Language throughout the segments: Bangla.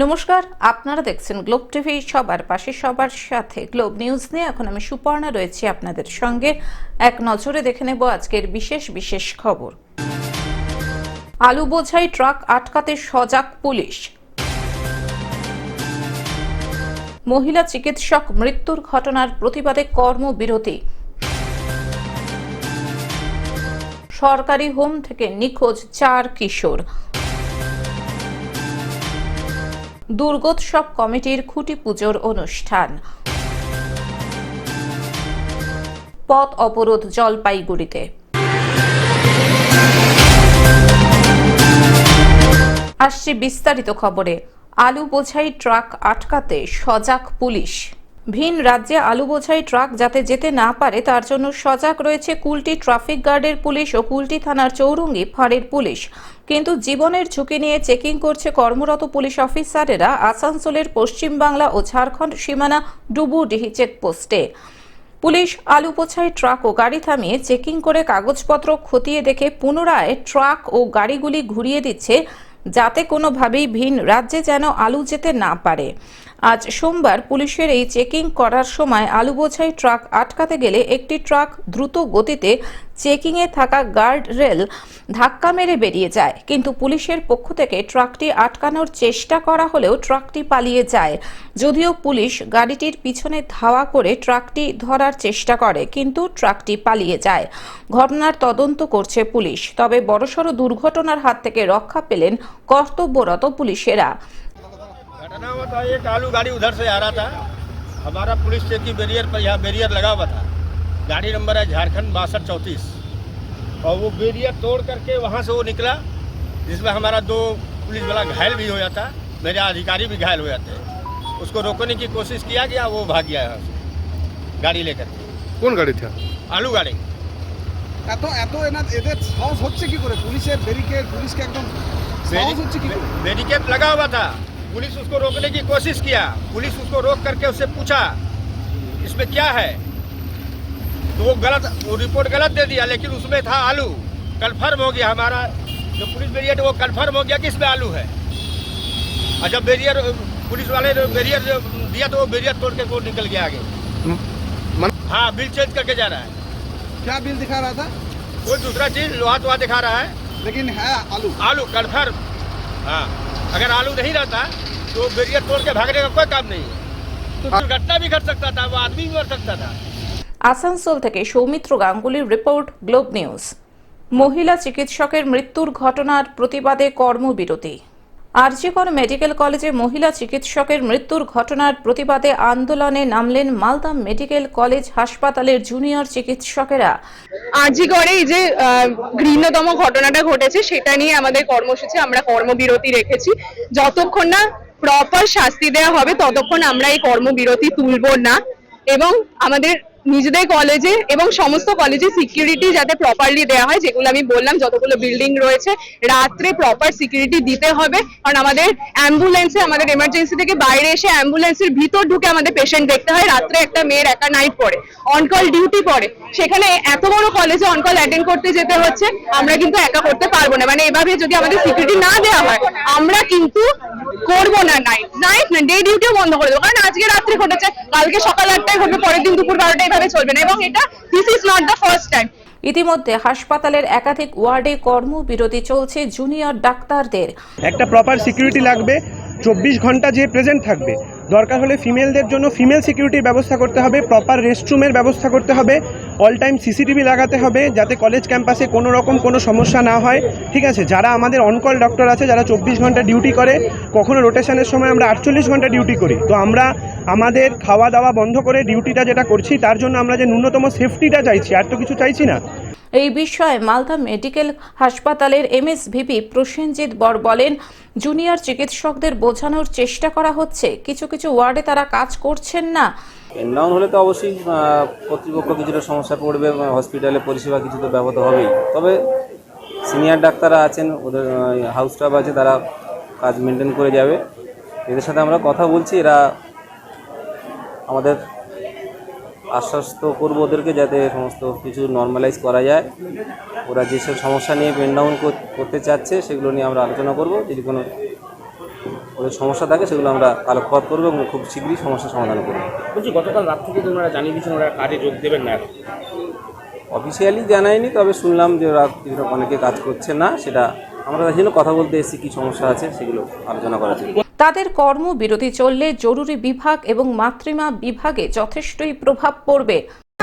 নমস্কার, আপনারা দেখছেন গ্লোব টিভি। সবার পাশে সবার সাথে গ্লোব নিউজ নিয়ে এখন আমি সুপর্ণা রয়েছি আপনাদের সঙ্গে। এক নজরে দেখে নেব আজকের বিশেষ খবর। আলু বোঝাই ট্রাক আটকাতে সজাগ পুলিশ। মহিলা চিকিৎসক মৃত্যুর ঘটনার প্রতিবাদে কর্মবিরতি। সরকারি হোম থেকে নিখোঁজ 4 কিশোর। দুর্গোৎসব কমিটির খুঁটি পুজোর অনুষ্ঠান। পথ অবরোধ জলপাইগুড়িতে। আসছে বিস্তারিত খবরে। আলু বোঝাই ট্রাক আটকাতে সজাগ পুলিশ। ভিন রাজ্যে আলু বোঝাই ট্রাক যাতে যেতে না পারে তার জন্য সজাগ রয়েছে কুলটি ট্রাফিক গার্ডের পুলিশ ও কুলটি থানার চৌরঙ্গি ফাঁড়ির পুলিশ। কিন্তু জীবনের ঝুঁকি নিয়ে চেকিং করছে কর্মরত পুলিশ অফিসারেরা আসানসোলের পশ্চিমবাংলা ও ঝাড়খণ্ড সীমানা ডুবুডিহি চেকপোস্টে। পুলিশ আলু বোঝাই ট্রাক ও গাড়ি থামিয়ে চেকিং করে কাগজপত্র খতিয়ে দেখে পুনরায় ট্রাক ও গাড়িগুলি ঘুরিয়ে দিচ্ছে যাতে কোনোভাবেই ভিন রাজ্যে যেন আলু যেতে না পারে। আজ সোমবার পুলিশের এই চেকিং করার সময় আলু বোঝাই ট্রাক আটকাতে গেলে একটি ট্রাক দ্রুত গতিতে চেকিংয়ে থাকা গার্ড রেল ধাক্কা মেরে বেরিয়ে যায়। কিন্তু পুলিশের পক্ষ থেকে ট্রাকটি আটকানোর চেষ্টা করা হলেও ট্রাকটি পালিয়ে যায়। যদিও পুলিশ গাড়িটির পিছনে ধাওয়া করে ট্রাকটি ধরার চেষ্টা করে, কিন্তু ট্রাকটি পালিয়ে যায়। ঘটনার তদন্ত করছে পুলিশ। তবে বড়সড় দুর্ঘটনার হাত থেকে রক্ষা পেলেন কর্তব্যরত পুলিশেরা। घटना हुआ था, एक आलू गाड़ी उधर से आ रहा था। हमारा पुलिस चेकिंग बैरियर पर यहाँ बैरियर लगा हुआ था। गाड़ी नंबर है झारखंड 6234 और वो बैरियर तोड़ करके वहाँ से वो निकला, जिसमें हमारा 2 पुलिस वाला घायल भी होया था, मेरे अधिकारी भी घायल हुए थे। उसको रोकने की कोशिश किया गया, वो भाग गया यहाँ से गाड़ी लेकर। কোন গাড়ি था? आलू गाड़ी। এত এত এদের সাহস হচ্ছে কি করে? পুলিশের ব্যারিকেড, পুলিশকে একদম সাহস হচ্ছে কি করে? बैरिकेड लगा हुआ था, पुलिस उसको रोकने की कोशिश किया। पुलिस उसको रोक करके उससे पूछा इसमें क्या है, तो वो रिपोर्ट गलत दे दिया, लेकिन उसमें था आलू। कन्फर्म हो गया, हमारा जो पुलिस बैरियर वो कन्फर्म हो गया कि इसमें आलू है। और जब बैरियर पुलिस वाले ने बैरियर दिया तो वो बैरियर तोड़ के वो निकल गया आगे। हाँ, बिल चेंज करके जा रहा है। क्या बिल दिखा रहा था? कोई दूसरा चीज लोहा दिखा रहा है, लेकिन है आलू। आलू कन्फर्म। हाँ, अगर आलू नहीं रहता तो बैरियर तोड़ के भागने का कोई काम नहीं है, तो दुर्घटना भी घट सकता था, वो आदमी भी मर सकता था। আসানসোল থেকে সৌমিত্র গাঙ্গুলির রিপোর্ট, গ্লোব নিউজ। মহিলা চিকিৎসকের মৃত্যুর ঘটনার প্রতিবাদে কর্মবিরতি। আরজিকর মেডিকেল কলেজে মহিলা চিকিৎসকের মৃত্যুর ঘটনার প্রতিবাদে আন্দোলনে নামলেন মালদা মেডিকেল কলেজ হাসপাতালের জুনিয়র চিকিৎসকেরা। আরজিকরে এই যে ঘৃণ্যতম ঘটনাটা ঘটেছে সেটা নিয়ে আমাদের কর্মসূচি, আমরা কর্মবিরতি রেখেছি। যতক্ষণ না প্রপার শাস্তি দেওয়া হবে ততক্ষণ আমরা এই কর্মবিরতি তুলব না, এবং আমাদের নিজেদের কলেজে এবং সমস্ত কলেজে সিকিউরিটি যাতে প্রপারলি দেওয়া হয়, যেগুলো আমি বললাম, যতগুলো বিল্ডিং রয়েছে রাত্রে প্রপার সিকিউরিটি দিতে হবে। কারণ আমাদের অ্যাম্বুলেন্সে, আমাদের এমার্জেন্সি থেকে বাইরে এসে অ্যাম্বুলেন্সের ভিতর ঢুকে আমাদের পেশেন্ট দেখতে হয়। রাত্রে একটা মেয়ের একা নাইট পড়ে, অনকল ডিউটি পড়ে, সেখানে এত বড় কলেজে অনকল অ্যাটেন্ড করতে যেতে হচ্ছে। আমরা কিন্তু একা করতে পারবো না, মানে এভাবে যদি আমাদের সিকিউরিটি না দেওয়া হয় আমরা কিন্তু করবো না, নাইট না ডে ডিউটিও বন্ধ করে দেবো। কারণ আজকে রাত্রে ঘটেছে, কালকে সকাল 8টায় ঘটবে, পরের দিন দুপুর 12টায়, এভাবে চলবে না। এবং এটা this is not the first time. ইতিমধ্যে হাসপাতালের একাধিক ওয়ার্ডে কর্মবিরতি চলছে জুনিয়র ডাক্তারদের। একটা প্রপার সিকিউরিটি লাগবে, 24 ঘন্টা যে প্রেজেন্ট থাকবে। দরকার হলে ফিমেলদের জন্য ফিমেল সিকিউরিটির ব্যবস্থা করতে হবে, প্রপার রেস্টরুমের ব্যবস্থা করতে হবে, অল টাইম সিসিটিভি লাগাতে হবে যাতে কলেজ ক্যাম্পাসে কোনো রকম কোনো সমস্যা না হয়। ঠিক আছে, যারা আমাদের অনকল ডক্টর আছে, যারা 24 ঘন্টা ডিউটি করে, কখনো রোটেশনের সময় আমরা 48 ঘন্টা ডিউটি করি, তো আমরা আমাদের খাওয়া দাওয়া বন্ধ করে ডিউটিটা যেটা করছি তার জন্য আমরা যে ন্যূনতম সেফটিটা চাইছি, আর তো কিছু চাইছি না। এই বিষয়ে মালদা মেডিকেল হাসপাতালের এমএসভিপি প্রসেনজিৎ বর বলেন, জুনিয়র চিকিৎসকদের বোঝানোর চেষ্টা করা হচ্ছে, কিছু কিছু ওয়ার্ডে তারা কাজ করছেন না। ডাউন হলে তো অবশ্যই কর্তৃপক্ষ কিছুটা সমস্যা পড়বে, হসপিটালে পরিষেবা কিছু তো ব্যাহত হবেই। তবে সিনিয়র ডাক্তাররা আছেন, ওদের হাউস স্টাফ আছে, তারা কাজ মেনটেন করে যাবে। এদের সাথে আমরা কথা বলছি, এরা আমাদের আশ্বস্ত করবো ওদেরকে যাতে সমস্ত কিছু নর্মালাইজ করা যায়। ওরা যেসব সমস্যা নিয়ে পেন ডাউন করতে চাচ্ছে সেগুলো নিয়ে আমরা আলোচনা করব। যদি কোনো ওদের সমস্যা থাকে সেগুলো আমরা আলোকপাত করবো এবং খুব শীঘ্রই সমস্যার সমাধান করবো। বলছি গতকাল রাত থেকে তো ওনারা জানিয়ে দিয়েছেন ওরা কাজে যোগ দেবেন না এখন। অফিসিয়ালি জানায়নি, তবে শুনলাম যে ওরা অনেকে কাজ করছে না, সেটা আমরা তার জন্য কথা বলতে এসেছি, কী সমস্যা আছে সেগুলো আলোচনা করার জন্য। তাদের কর্মবিরতি চললে জরুরি বিভাগ এবং মাতৃমা বিভাগে যথেষ্টই প্রভাব পড়বে।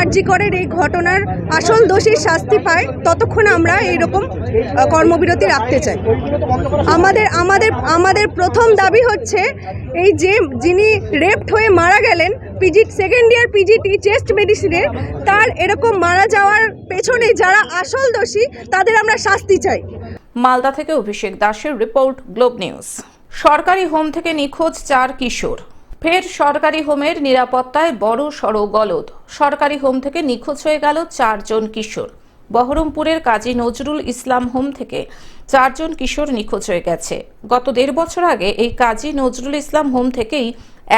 আরজি করের এই ঘটনার আসল দোষীর শাস্তি পায় ততক্ষণ আমরা এইরকম কর্মবিরতি রাখতে চাই। আমাদের প্রথম দাবি হচ্ছে এই যে যিনি রেপড হয়ে মারা গেলেন সেকেন্ড ইয়ার পিজিটি চেস্ট মেডিসিনের, তার এরকম মারা যাওয়ার পেছনে যারা আসল দোষী তাদের আমরা শাস্তি চাই। মালদা থেকে অভিষেক দাসের রিপোর্ট, গ্লোব নিউজ। সরকারি হোম থেকে নিখোঁজ 4 কিশোর। ফের সরকারি হোমের নিরাপত্তায় বড় সড় গলদ। সরকারি হোম থেকে নিখোঁজ হয়ে গেল 4 জন কিশোর। বহরমপুরের কাজী নজরুল ইসলাম হোম থেকে 4 জন কিশোর নিখোঁজ হয়ে গেছে। গত 1.5 বছর আগে এই কাজী নজরুল ইসলাম হোম থেকেই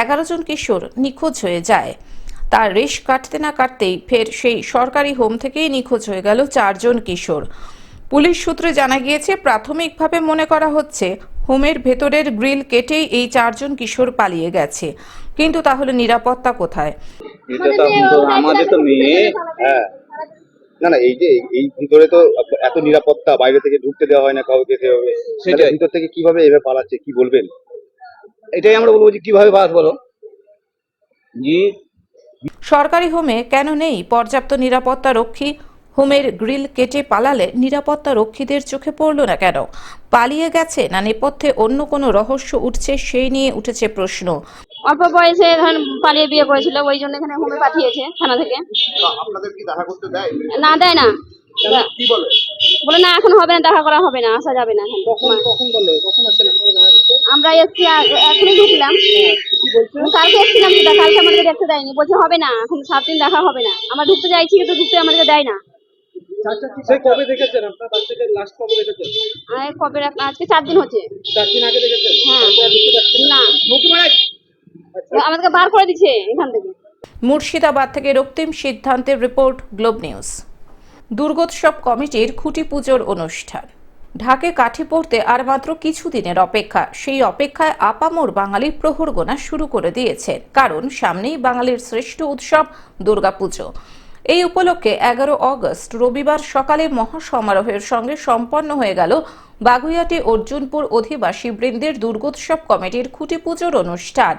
11 জন কিশোর নিখোঁজ হয়ে যায়। তার রেশ কাটতে না কাটতেই ফের সেই সরকারি হোম থেকেই নিখোঁজ হয়ে গেল 4 জন কিশোর। পুলিশ সূত্রে জানা গিয়েছে, প্রাথমিকভাবে মনে করা হচ্ছে হোমের ভেতরের গ্রিল কেটেই এই 4 জন কিশোর পালিয়ে গেছে। কিন্তু তাহলে নিরাপত্তা কোথায়? এটা তো আমাদের তো মেয়ে। হ্যাঁ, না এই যে এই ভিতরে তো এত নিরাপত্তা, বাইরে থেকে ঢুকতে দেওয়া হয় না কাউকে, সেভাবে সেটা ভিতর থেকে কিভাবে এভাবে পালাচ্ছে, কি বলবেন? এটাই আমরা বলবো যে কিভাবে বাস বলো জি। সরকারি হোমে কেন নেই পর্যাপ্ত নিরাপত্তা রক্ষী? হোমের গ্রিল কেটে পালালে নিরাপত্তা রক্ষীদের চোখে পড়ল না কেন? পালিয়ে গেছে না নেপথ্যে অন্য কোনো রহস্য উঠছে, সেই নিয়ে উঠেছে প্রশ্ন। অল্প বয়সে ধরেন পালিয়ে বিয়ে করেছিল, ওই জন্য এখানে হোমে পাঠিয়েছে থানা থেকে। আপনাদের কি দেখা করতে দেয়? না, দেয় না। কি বলে? বলে না, এখন হবে না, দেখা করা হবে না, আসা যাবে না। আমরা এসছি, এখনই ঢুকলাম, কালকে এসছিলাম, কালকে আমাদেরকে দেখতে দেয়নি, বলছে হবে না, এখন 7 দিন দেখা হবে না। আমরা ঢুকতে চাইছি কিন্তু ঢুকতে আমাদেরকে দেয় না। কবে দেখেছেন আপনার বাচ্চাকে লাস্ট কবে দেখেছেন? কবে? আজকে 4 দিন হচ্ছে। 4 দিন আগে দেখেছেন? হ্যাঁ, না আমাদেরকে বার করে দিচ্ছে এখান থেকে। মুর্শিদাবাদ থেকে রক্তিম সিদ্ধান্তের রিপোর্ট, গ্লোব নিউজ। দুর্গোৎসব কমিটির খুঁটি পুজোর অনুষ্ঠান। ঢাকে কাঠি পড়তে আর মাত্র কিছুদিনের অপেক্ষা। সেই অপেক্ষায় আপামর বাঙালি প্রহর গোনা শুরু করে দিয়েছেন, কারণ সামনেই বাঙালির শ্রেষ্ঠ উৎসব দুর্গাপুজো। এই উপলক্ষে 11 অগস্ট রবিবার সকালে মহাসমারোহের সঙ্গে সম্পন্ন হয়ে গেল বাগুইআটি অর্জুনপুর অধিবাসী বৃন্দের দুর্গোৎসব কমিটির খুঁটি পুজোর অনুষ্ঠান।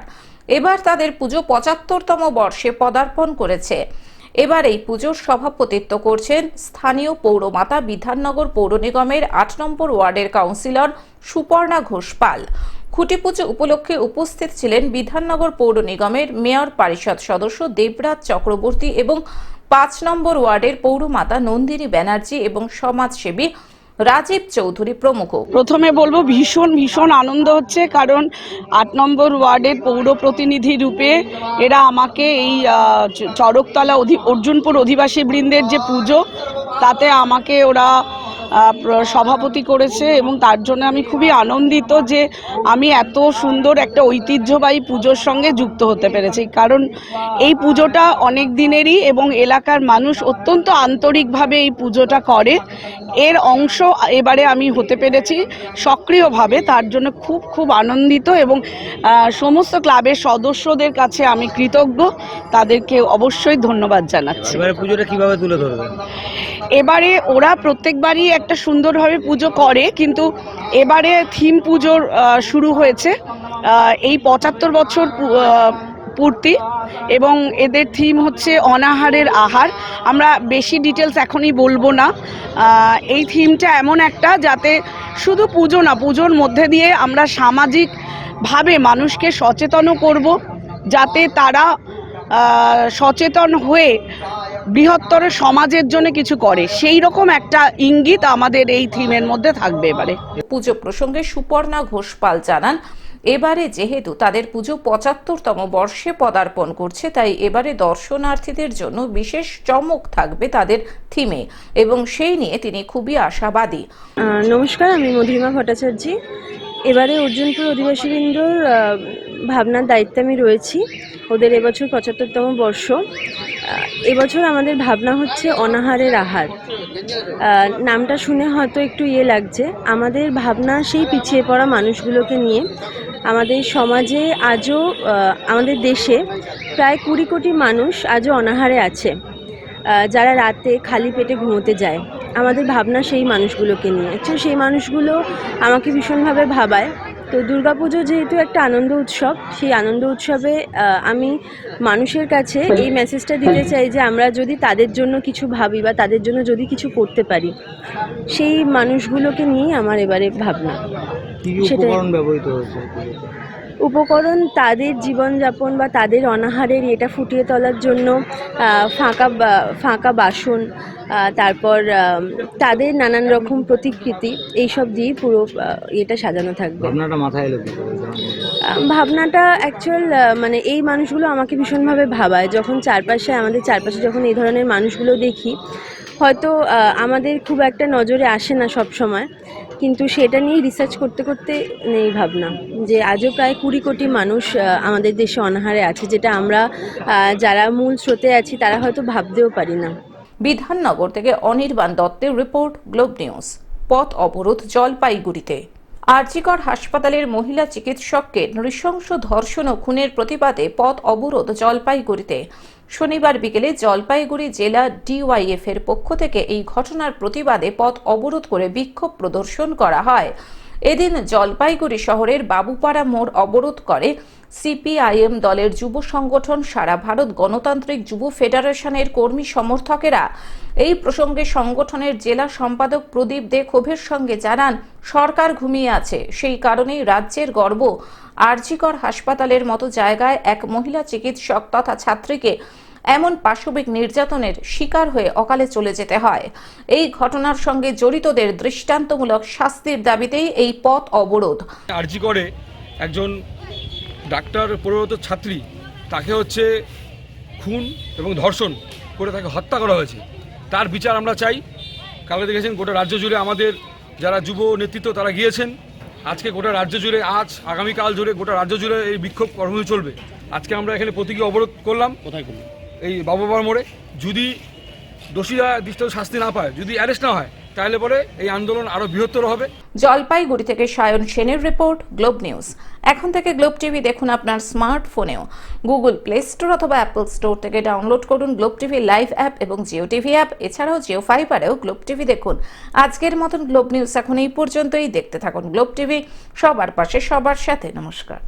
এবার তাদের পুজো 75তম বর্ষে পদার্পণ করেছে। এবার এই পুজোর সভাপতিত্ব করছেন স্থানীয় পৌরমাতা বিধাননগর পৌর নিগমের 8 নম্বর ওয়ার্ডের কাউন্সিলর সুপর্ণা ঘোষ পাল। খুঁটি পুজো উপলক্ষে উপস্থিত ছিলেন বিধাননগর পৌর নিগমের মেয়র পরিষদ সদস্য দেবরাজ চক্রবর্তী এবং 5 নম্বর ওয়ার্ডের পৌরমাতা নন্দিনী ব্যানার্জি এবং সমাজসেবী রাজীব চৌধুরী প্রমুখ। প্রথমে বলবো ভীষণ আনন্দ হচ্ছে, কারণ 8 নম্বর ওয়ার্ডের পৌর প্রতিনিধি রূপে এরা আমাকে এই চড়কতলা অর্জুনপুর অধিবাসী বৃন্দের যে পুজো, তাতে আমাকে ওরা সভাপতি করেছে এবং তার জন্য আমি খুবই আনন্দিত যে আমি এত সুন্দর একটা ঐতিহ্যবাহী পুজোর সঙ্গে যুক্ত হতে পেরেছি। কারণ এই পুজোটা অনেক দিনেরই এবং এলাকার মানুষ অত্যন্ত আন্তরিকভাবে এই পুজোটা করে। এর অংশ এবারে আমি হতে পেরেছি সক্রিয়ভাবে, তার জন্য খুব আনন্দিত এবং সমস্ত ক্লাবের সদস্যদের কাছে আমি কৃতজ্ঞ, তাদেরকে অবশ্যই ধন্যবাদ জানাচ্ছি। এবারে পুজোটা কিভাবে তুলে ধরবে? এবারে ওরা প্রত্যেকবারই একটা সুন্দরভাবে পুজো করে, কিন্তু এবারে থিম পুজোর শুরু হয়েছে। এই 75 বছর পূর্তি এবং এদের থিম হচ্ছে অনাহারের আহার। আমরা বেশি ডিটেলস এখনই বলবো না। এই থিমটা এমন একটা, যাতে শুধু পুজো না, পুজোর মধ্যে দিয়ে আমরা সামাজিকভাবে মানুষকে সচেতনও করব, যাতে তারা সচেতন হয়ে বৃহত্তর সমাজের জন্য কিছু করে, সেই রকম একটা ইঙ্গিত আমাদের এই থিমের মধ্যে থাকবে। এবারে পুজো প্রসঙ্গে সুপর্ণা ঘোষ পাল জানান, এবারে যেহেতু তাদের পুজো 75তম বর্ষে পদার্পণ করছে, তাই এবারে দর্শনার্থীদের জন্য বিশেষ চমক থাকবে তাদের থিমে এবং সেই নিয়ে তিনি খুবই আশাবাদী। নমস্কার, আমি মধুরিমা ভট্টাচার্য। এবারে অর্জুনপুর অধিবাসীবৃন্দর ভাবনার দায়িত্বে আমি রয়েছি। ওদের এবছর 75তম বর্ষ। এবছর আমাদের ভাবনা হচ্ছে অনাহারের আহার। নামটা শুনে হয়তো একটু লাগছে। আমাদের ভাবনা সেই পিছিয়ে পড়া মানুষগুলোকে নিয়ে, আমাদের সমাজে আজও আমাদের দেশে প্রায় 20 কোটি মানুষ আজও অনাহারে আছে, যারা রাতে খালি পেটে ঘুমোতে যায়। আমাদের ভাবনা সেই মানুষগুলোকে নিয়ে। অ্যাকচুয়ালি সেই মানুষগুলো আমাকে ভীষণভাবে ভাবায়। তো দুর্গাপুজো যেহেতু একটা আনন্দ উৎসব, সেই আনন্দ উৎসবে আমি মানুষের কাছে এই মেসেজটা দিতে চাই যে আমরা যদি তাদের জন্য কিছু ভাবি বা তাদের জন্য যদি কিছু করতে পারি, সেই মানুষগুলোকে নিয়েই আমার এবারে ভাবনা। সেটা ব্যবহৃত হয়েছে উপকরণ তাদের জীবনযাপন বা তাদের অনাহারের এটা ফুটিয়ে তোলার জন্য ফাঁকা বাসন, তারপর তাদের নানান রকম প্রতিকৃতি, এইসব দিয়ে পুরো এটা সাজানো থাকবে। আপনারা মাথায় এলো ভাবনাটা অ্যাকচুয়াল মানে এই মানুষগুলো আমাকে ভীষণভাবে ভাবায়। যখন আমাদের চারপাশে যখন এই ধরনের মানুষগুলো দেখি, হয়তো আমাদের খুব একটা নজরে আসে না সব সময়, কিন্তু সেটা নিয়ে রিসার্চ করতে করতে নেই ভাবনা যে আজও প্রায় 20 কোটি মানুষ আমাদের দেশে অনাহারে আছে, যেটা আমরা যারা মূল স্রোতে আছি তারা হয়তো ভাবতেও পারি না। বিধাননগর থেকে অনির্বাণ দত্তের রিপোর্ট, গ্লোব নিউজ। পথ অবরোধ জলপাইগুড়িতে। আরজিকর হাসপাতালের মহিলা চিকিৎসককে নৃশংস ধর্ষণ ও খুনের প্রতিবাদে পথ অবরোধ জলপাইগুড়িতে। শনিবার বিকেলে জলপাইগুড়ি জেলা ডিওয়াইএফ এর পক্ষ থেকে এই ঘটনার প্রতিবাদে পথ অবরোধ করে বিক্ষোভ প্রদর্শন করা হয়। এদিন জলপাইগুড়ি শহরের বাবুপাড়া মোড় অবরোধ করে সিপিআইএম দলের যুব সংগঠন সারা ভারত গণতান্ত্রিক যুব ফেডারেশনের কর্মী সমর্থকেরা। এই প্রসঙ্গে সংগঠনের জেলা সম্পাদক প্রদীপ দে ক্ষোভের সঙ্গে জানান, সরকার ঘুমিয়ে আছে, সেই কারণেই রাজ্যের গর্ব আরজিকর হাসপাতালের মতো জায়গায় এক মহিলা চিকিৎসক তথা ছাত্রীকে এমন পাশবিক নির্যাতনের শিকার হয়ে অকালে চলে যেতে হয়। এই ঘটনার সঙ্গে জড়িতদের দৃষ্টান্তমূলক শাস্তির দাবিতেই এই পথ অবরোধ। আরজিকরে একজন ডাক্তার পরিণত ছাত্রী, তাকে হচ্ছে খুন এবং ধর্ষণ করে তাকে হত্যা করা হয়েছে, তার বিচার আমরা চাই। কালকে দেখেছেন গোটা রাজ্য জুড়ে আমাদের যারা যুব নেতৃত্ব তারা গিয়েছেন। আজকে গোটা রাজ্য জুড়ে, আজ আগামীকাল জুড়ে গোটা রাজ্য জুড়ে এই বিক্ষোভ কর্মসূচি চলবে। আজকে আমরা এখানে প্রতীকী অবরোধ করলাম। কোথায় করলাম? এই বাবুপাড়া মোড়ে। যদি দোষীরা দৃষ্ট শাস্তি না পায়, যদি অ্যারেস্ট না হয়, তাহলে পরে এই আন্দোলন আরো বৃহত্তর হবে। জলপাইগুড়ি থেকে সায়ন সেনের রিপোর্ট, গ্লোব নিউজ। এখন থেকে গ্লোব টিভি দেখুন আপনার স্মার্টফোনেও। গুগল প্লে স্টোর অথবা অ্যাপল স্টোর থেকে ডাউনলোড করুন গ্লোব টিভি লাইভ অ্যাপ এবং জিও টিভি অ্যাপ। এছাড়াও জিও ফাইবারেও গ্লোব টিভি দেখুন। আজকের মতন গ্লোব নিউজ এখন এই পর্যন্তই। দেখতে থাকুন গ্লোব টিভি, সবার পাশে সবার সাথে। নমস্কার।